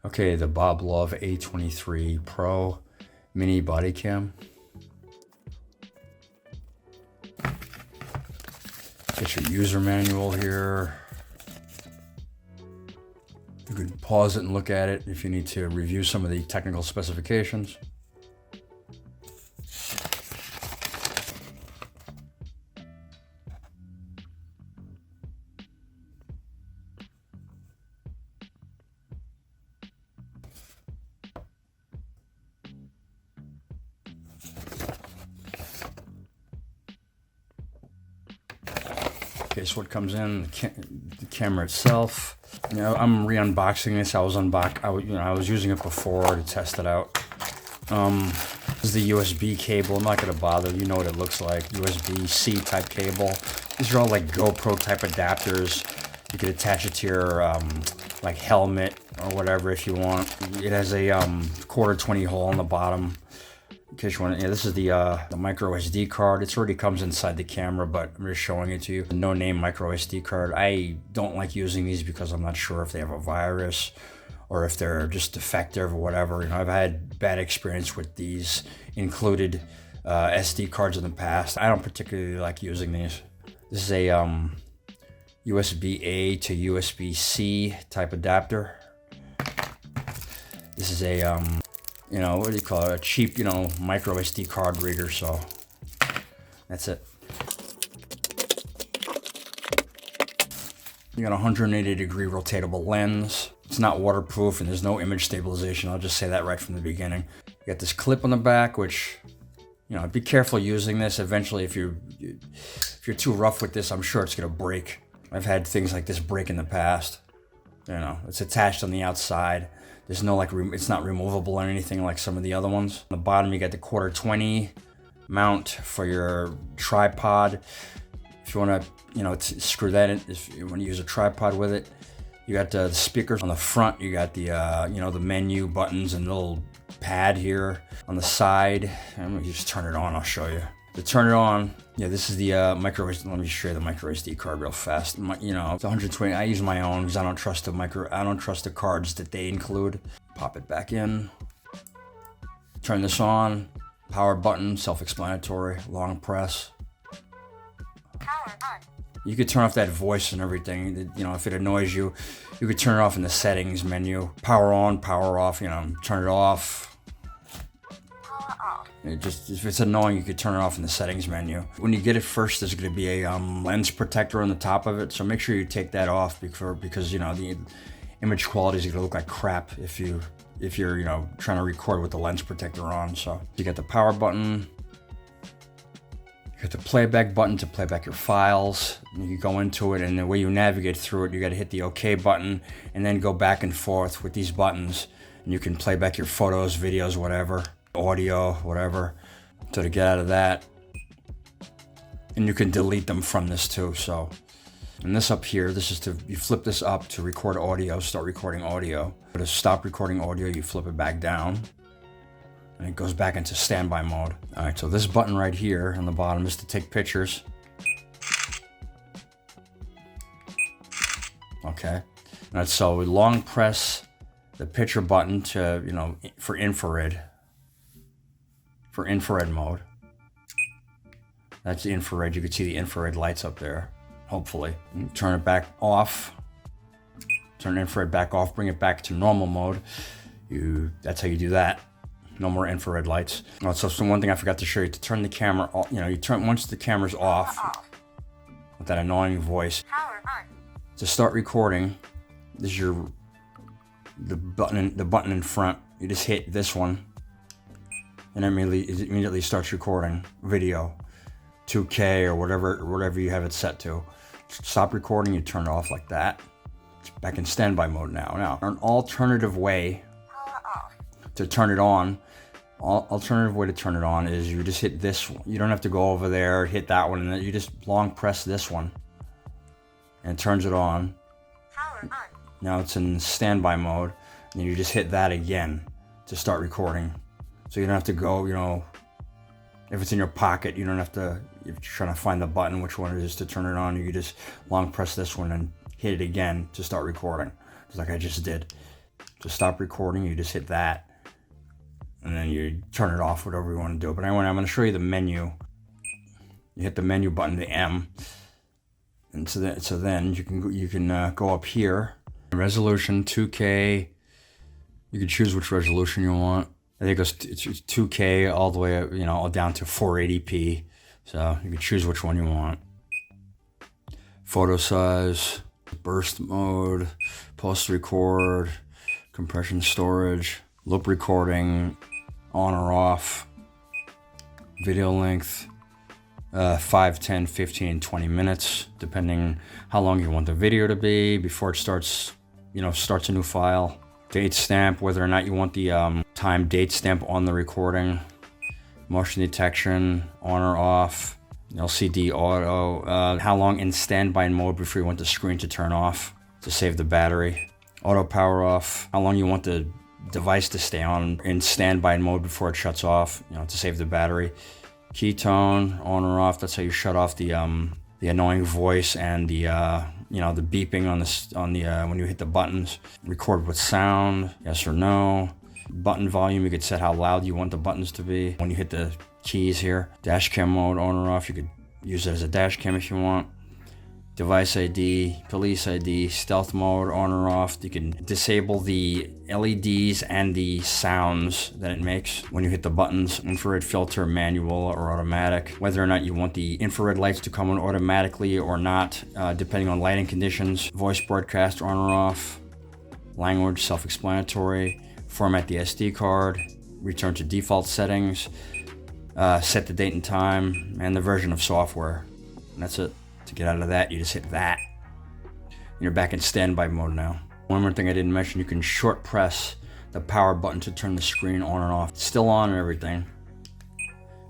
Okay, the Boblov A23 Pro mini body cam. Get your user manual here. You can pause it and look at it if you need to review some of the technical specifications. Okay, so what comes in, the camera itself. You know, I'm re-unboxing this. I was using it before to test it out. This is the USB cable. I'm not gonna bother. You know what it looks like. USB-C type cable. These are all like GoPro type adapters. You could attach it to your like helmet or whatever if you want. It has a '20 hole on the bottom. In case you want to, this is the micro SD card. It already comes inside the camera, but I'm just showing it to you. No name micro SD card. I don't like using these because I'm not sure if they have a virus or if they're just defective or whatever. You know, I've had bad experience with these included SD cards in the past. I don't particularly like using these. This is a USB-A to USB-C type adapter. This is a you know, what do you call it? A cheap, you know, micro SD card reader. So that's it. You got a 180-degree rotatable lens. It's not waterproof and there's no image stabilization. I'll just say that right from the beginning. You got this clip on the back, which, you know, be careful using this. Eventually, if you're too rough with this, I'm sure it's gonna break. I've had things like this break in the past. You know, it's attached on the outside. There's no like, it's not removable or anything like some of the other ones. On the bottom, you got the '20 mount for your tripod. If you want to, you know, screw that in, if you want to use a tripod with it. You got the speakers on the front. You got the, you know, the menu buttons and the little pad here on the side. I'm gonna just turn it on. I'll show you. To turn it on, yeah, this is the micro. Let me show you the micro SD card real fast. You know, it's 120. I use my own because I don't trust the cards that they include. Pop it back in. Turn this on. Power button, self-explanatory. Long press. Power on. You could turn off that voice and everything. You know, if it annoys you, you could turn it off in the settings menu. Power on, power off. You know, turn it off. If it's annoying, you could turn it off in the settings menu. When you get it first, there's going to be a lens protector on the top of it, so make sure you take that off because you know the image quality is going to look like crap if you're you know trying to record with the lens protector on. So you got the power button, you got the playback button to play back your files. You can go into it, and the way you navigate through it, you got to hit the OK button and then go back and forth with these buttons, and you can play back your photos, videos, whatever. Audio, whatever. So to get out of that, and you can delete them from this too. So, and this up here, this is you flip this up to record audio, start recording audio. To stop recording audio, you flip it back down, and it goes back into standby mode. All right, so this button right here on the bottom is to take pictures. Okay, all right, so we long press the picture button to, you know, for infrared. For infrared mode. That's the infrared. You can see the infrared lights up there, hopefully. And turn it back off. Turn infrared back off, bring it back to normal mode. That's how you do that. No more infrared lights. Also, one thing I forgot to show you, to turn the camera off, you know, once the camera's off, with that annoying voice. Power on. To start recording, this is the button in front. You just hit this one. And it immediately starts recording video, 2K or whatever you have it set to. Stop recording, you turn it off like that. It's back in standby mode now. Now, an alternative way to turn it on, is you just hit this one. You don't have to go over there, hit that one, and then you just long press this one, and it turns it on. Power on. Now it's in standby mode, and you just hit that again to start recording. So you don't have to go, you know, if it's in your pocket, you don't have to, if you're trying to find the button, which one it is to turn it on, you can just long press this one and hit it again to start recording, just like I just did. To stop recording, you just hit that. And then you turn it off, whatever you want to do. But anyway, I'm going to show you the menu. You hit the menu button, the M. And so then you can go up here. Resolution 2K. You can choose which resolution you want. I think it goes 2K all the way, all down to 480p. So you can choose which one you want. Photo size, burst mode, post record, compression storage, loop recording, on or off, video length, 5, 10, 15, 20 minutes, depending how long you want the video to be before it starts a new file. Date stamp, whether or not you want the time date stamp on the recording. Motion detection, on or off. LCD auto, how long in standby mode before you want the screen to turn off to save the battery. Auto power off, how long you want the device to stay on in standby mode before it shuts off, to save the battery. Ketone, on or off, that's how you shut off the annoying voice and the the beeping on the when you hit the buttons. Record with sound, yes or no. Button volume, you could set how loud you want the buttons to be when you hit the keys here. Dash cam mode, on or off, you could use it as a dash cam if you want. Device ID, police ID, stealth mode, on or off. You can disable the LEDs and the sounds that it makes when you hit the buttons. Infrared filter, manual or automatic. Whether or not you want the infrared lights to come on automatically or not, depending on lighting conditions. Voice broadcast, on or off. Language, self-explanatory. Format the SD card. Return to default settings. Set the date and time, and the version of software. And that's it. To get out of that, you just hit that. You're back in standby mode now. One more thing I didn't mention, you can short press the power button to turn the screen on and off. It's still on and everything.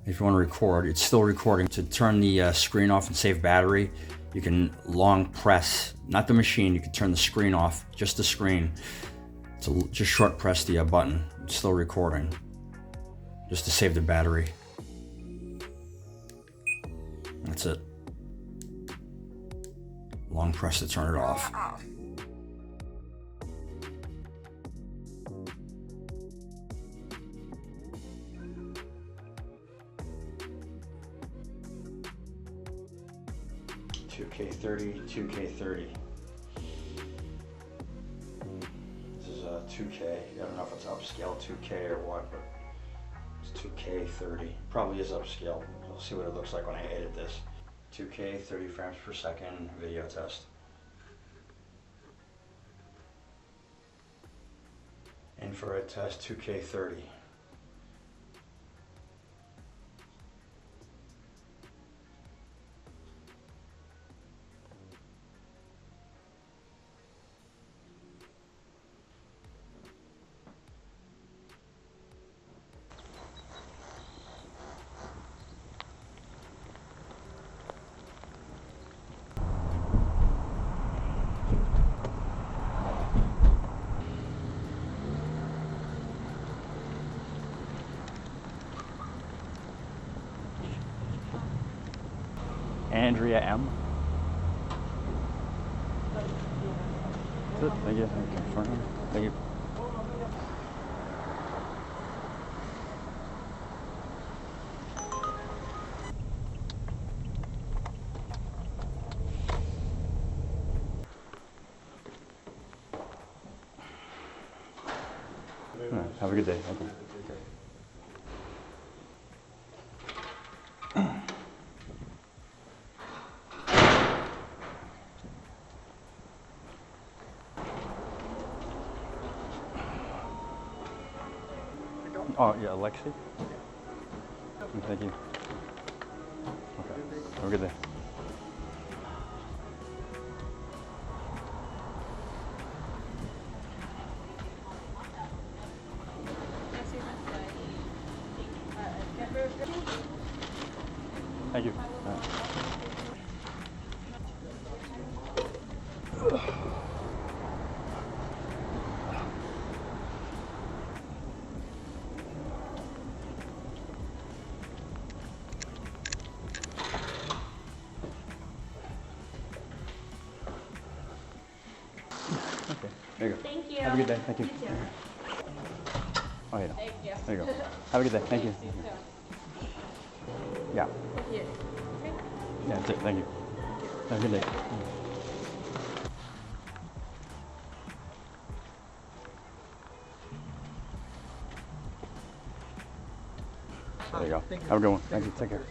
If you want to record, it's still recording. To turn the screen off and save battery, you can long press, not the machine, you can turn the screen off, just the screen. To just short press the button. It's still recording. Just to save the battery. That's it. Long press to turn it off. $2K30, $2K30. This is 2K. I don't know if it's upscale 2K or what, but it's 2K30. Probably is upscale. We'll see what it looks like when I edit this. 2K, 30 frames per second, video test. Infrared test, 2K30. Andrea M. That's it. Thank you. Thank you. Have a good day. Okay. Oh, yeah, Alexi? Thank you. Okay, have a good day. Thank you. Okay, there you go. Thank you. Thank you. Have a good day. Thank you. Oh, yeah. Thank you. There you go. Have a good day. Thank you. Yeah. Here. Yeah, that's it. Thank you. Have a good day. There you go. Have a good one. Thank you. Take care.